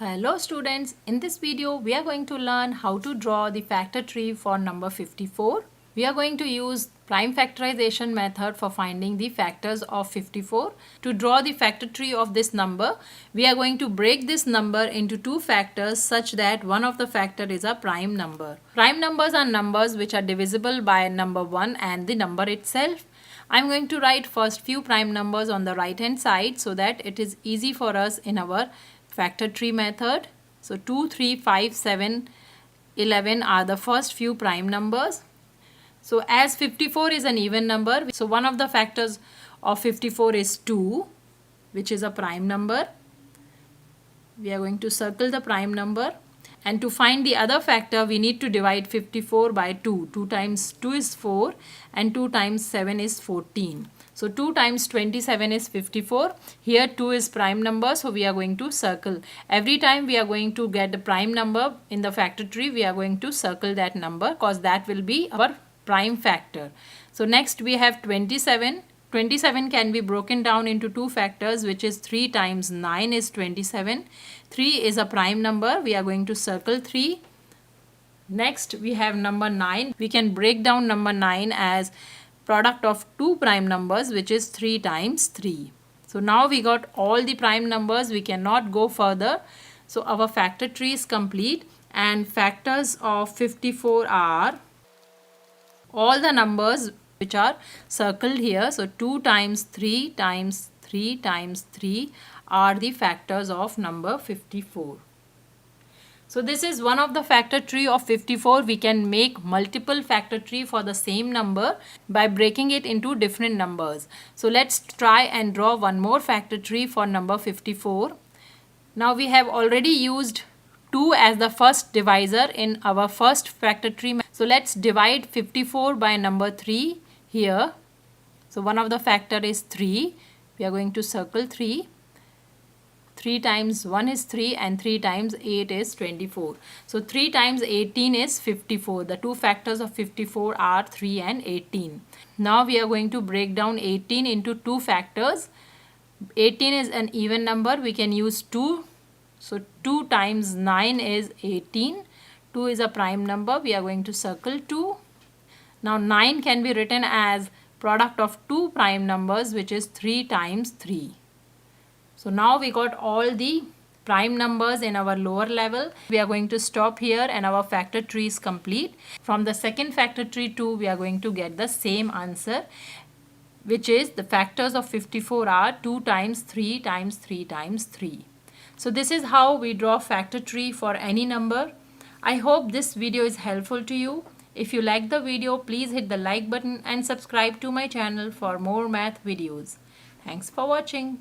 Hello students, in this video we are going to learn how to draw the factor tree for number 54. We are going to use prime factorization method for finding the factors of 54. To draw the factor tree of this number, we are going to break this number into two factors such that one of the factor is a prime number. Prime numbers are numbers which are divisible by number 1 and the number itself. I'm going to write first few prime numbers on the right hand side so that it is easy for us in our factor tree method. So 2, 3, 5, 7, 11 are the first few prime numbers. So as 54 is an even number, so one of the factors of 54 is 2, which is a prime number. We are going to circle the prime number. And to find the other factor, we need to divide 54 by 2. 2 times 2 is 4 and 2 times 7 is 14. So 2 times 27 is 54. Here 2 is prime number, so we are going to circle. Every time we are going to get the prime number in the factor tree, we are going to circle that number because that will be our prime factor. So next we have 27. 27 can be broken down into two factors, which is 3 times 9 is 27. 3 is a prime number. We are going to circle 3. Next we have number 9. We can break down number 9 as product of two prime numbers, which is 3 times 3. So now we got all the prime numbers. We cannot go further. So our factor tree is complete, and factors of 54 are all the numbers which are circled here. So 2 times 3 times 3 times 3 are the factors of number 54. So this is one of the factor tree of 54. We can make multiple factor tree for the same number by breaking it into different numbers. So let's try and draw one more factor tree for number 54. Now we have already used 2 as the first divisor in our first factor tree. So let's divide 54 by number 3 here. So one of the factor is 3. We are going to circle 3. 3 times 1 is 3 and 3 times 8 is 24. So 3 times 18 is 54. The two factors of 54 are 3 and 18. Now we are going to break down 18 into two factors. 18 is an even number. We can use 2. So 2 times 9 is 18. 2 is a prime number. We are going to circle 2. Now 9 can be written as product of two prime numbers, which is 3 times 3. So now we got all the prime numbers in our lower level. We are going to stop here and our factor tree is complete. From the second factor tree too, we are going to get the same answer, which is the factors of 54 are 2 times 3 times 3 times 3. So this is how we draw factor tree for any number. I hope this video is helpful to you. If you like the video, please hit the like button and subscribe to my channel for more math videos. Thanks for watching.